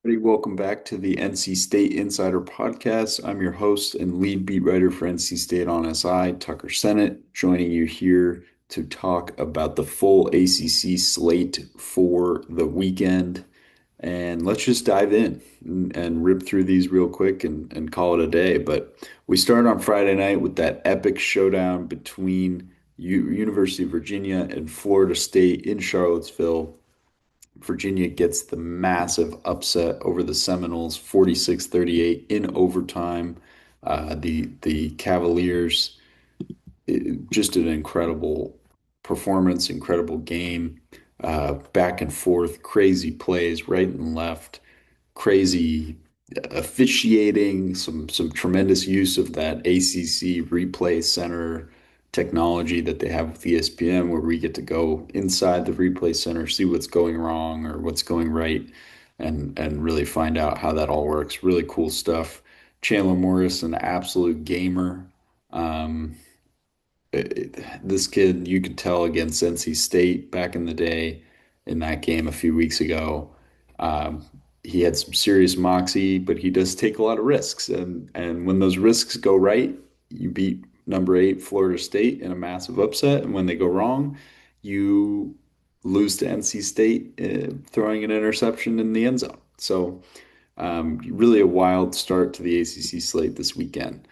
Everybody, welcome back to the NC State Insider Podcast. I'm your host and lead beat writer for NC State on SI, Tucker Sennett, joining you here to talk about the full ACC slate for the weekend. And let's just dive in and rip through these real quick and call it a day. But we start on Friday night with that epic showdown between University of Virginia and Florida State in Charlottesville. Virginia gets the massive upset over the Seminoles, 46-38 in overtime. The Cavaliers, just an incredible performance, incredible game, back and forth, crazy plays right and left, crazy officiating, some tremendous use of that ACC replay center technology that they have with ESPN, where we get to go inside the replay center, see what's going wrong or what's going right, and really find out how that all works. Really cool stuff. Chandler Morris, an absolute gamer. Um, this kid, you could tell against NC State back in the day in that game a few weeks ago. Um, he had some serious moxie, but he does take a lot of risks. And when those risks go right, you beat number eight Florida State in a massive upset. And when they go wrong, you lose to NC State throwing an interception in the end zone. So really a wild start to the ACC slate this weekend.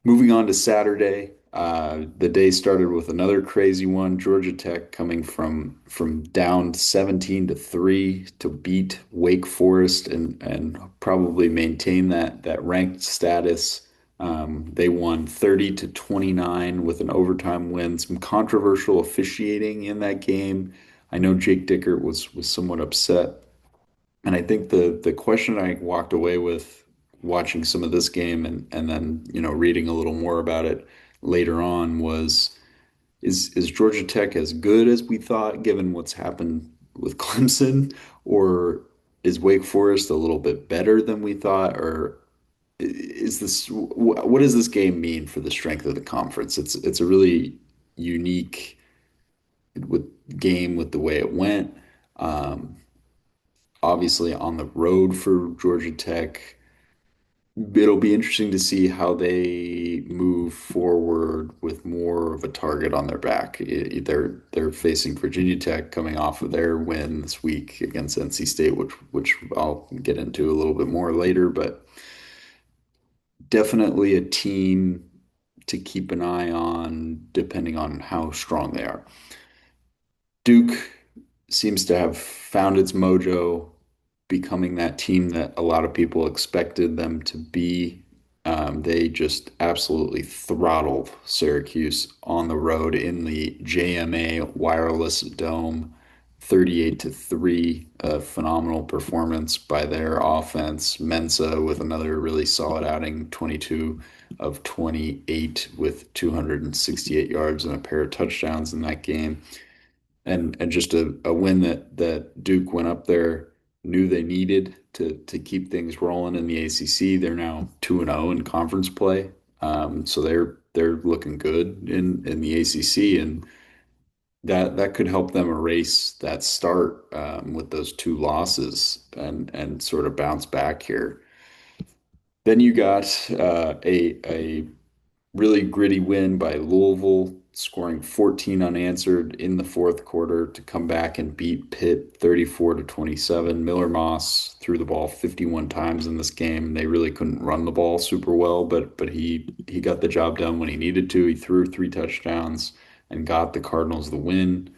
Moving on to Saturday, the day started with another crazy one. Georgia Tech coming from down 17-3 to beat Wake Forest and probably maintain that ranked status. They won 30-29 with an overtime win. Some controversial officiating in that game. I know Jake Dickert was somewhat upset, and I think the question I walked away with watching some of this game and then, reading a little more about it later on was is Georgia Tech as good as we thought given what's happened with Clemson, or is Wake Forest a little bit better than we thought, or is this what does this game mean for the strength of the conference? It's a really unique with game with the way it went. Um, Obviously on the road for Georgia Tech. It'll be interesting to see how they move forward with more of a target on their back. They're facing Virginia Tech coming off of their win this week against NC State, which I'll get into a little bit more later, but definitely a team to keep an eye on depending on how strong they are. Duke seems to have found its mojo, becoming that team that a lot of people expected them to be. They just absolutely throttled Syracuse on the road in the JMA Wireless Dome, 38-3. A phenomenal performance by their offense. Mensa with another really solid outing, 22 of 28 with 268 yards and a pair of touchdowns in that game, and just a win that Duke went up there, knew they needed to keep things rolling in the ACC. They're now 2-0 in conference play. So they're looking good in the ACC, and that could help them erase that start with those two losses and sort of bounce back here. Then you got a really gritty win by Louisville, scoring 14 unanswered in the fourth quarter to come back and beat Pitt 34-27. Miller Moss threw the ball 51 times in this game. They really couldn't run the ball super well, but he got the job done when he needed to. He threw three touchdowns and got the Cardinals the win.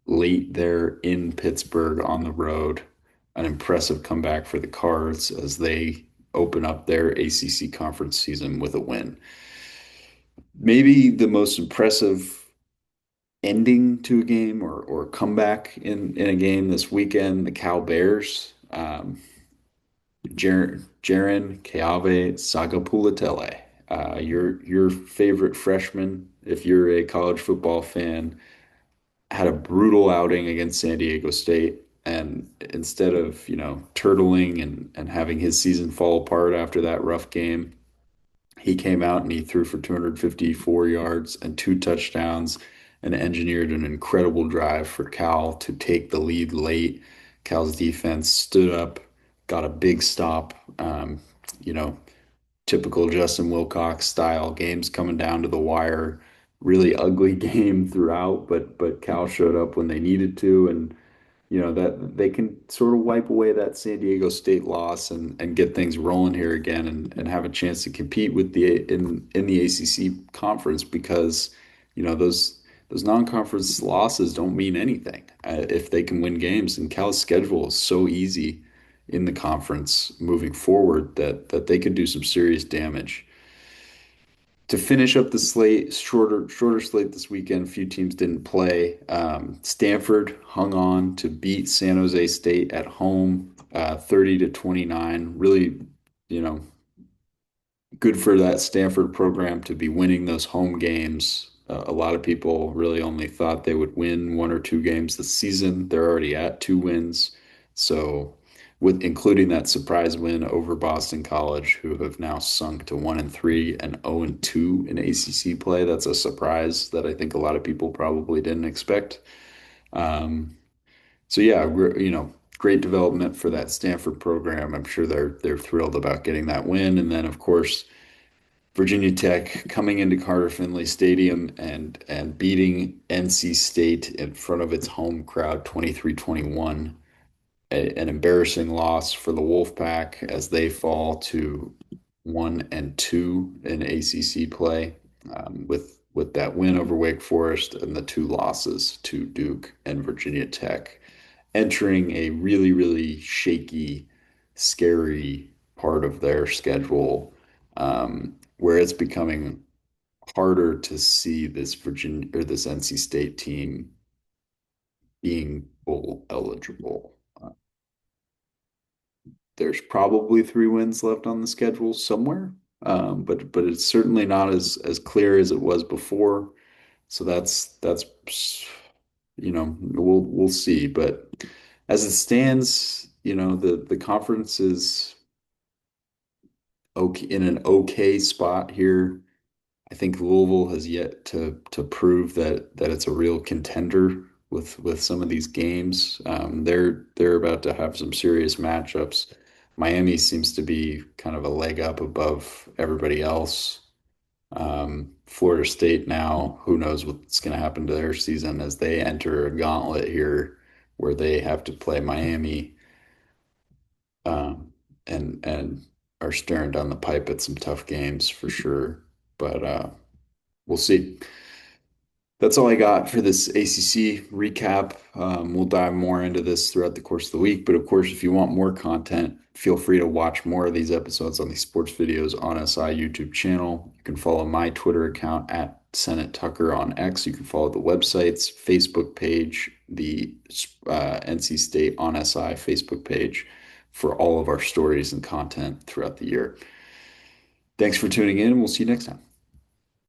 Late there in Pittsburgh on the road, an impressive comeback for the Cards as they open up their ACC conference season with a win. Maybe the most impressive ending to a game or comeback in a game this weekend, the Cal Bears. Jaren Keave Sagapulatele, your favorite freshman, if you're a college football fan, had a brutal outing against San Diego State. And instead of, turtling and having his season fall apart after that rough game, he came out and he threw for 254 yards and two touchdowns and engineered an incredible drive for Cal to take the lead late. Cal's defense stood up, got a big stop. You know, typical Justin Wilcox style games coming down to the wire. Really ugly game throughout, but Cal showed up when they needed to, and that they can sort of wipe away that San Diego State loss and get things rolling here again and have a chance to compete with in the ACC conference because those non-conference losses don't mean anything if they can win games, and Cal's schedule is so easy in the conference moving forward that they could do some serious damage. To finish up the slate, shorter slate this weekend. A few teams didn't play. Stanford hung on to beat San Jose State at home, 30-29. Really, you know, good for that Stanford program to be winning those home games. A lot of people really only thought they would win one or two games this season. They're already at two wins. So, with including that surprise win over Boston College, who have now sunk to 1-3 and 0-2 in ACC play, that's a surprise that I think a lot of people probably didn't expect. Um, so yeah, great development for that Stanford program. I'm sure they're thrilled about getting that win. And then of course Virginia Tech coming into Carter Finley Stadium and beating NC State in front of its home crowd 23-21. An embarrassing loss for the Wolfpack as they fall to 1-2 in ACC play, with that win over Wake Forest and the two losses to Duke and Virginia Tech, entering a really, really shaky, scary part of their schedule, where it's becoming harder to see this Virginia or this NC State team being bowl eligible. There's probably three wins left on the schedule somewhere, but it's certainly not as clear as it was before. So that's we'll see. But as it stands, the conference is okay in an okay spot here. I think Louisville has yet to prove that it's a real contender with some of these games. They're about to have some serious matchups. Miami seems to be kind of a leg up above everybody else. Florida State now, who knows what's going to happen to their season as they enter a gauntlet here where they have to play Miami, um, and are staring down the pipe at some tough games for sure. But we'll see. That's all I got for this ACC recap. We'll dive more into this throughout the course of the week. But of course, if you want more content, feel free to watch more of these episodes on the sports videos on SI YouTube channel. You can follow my Twitter account at Senate Tucker on X. You can follow the website's Facebook page, the NC State on SI Facebook page for all of our stories and content throughout the year. Thanks for tuning in, and we'll see you next time.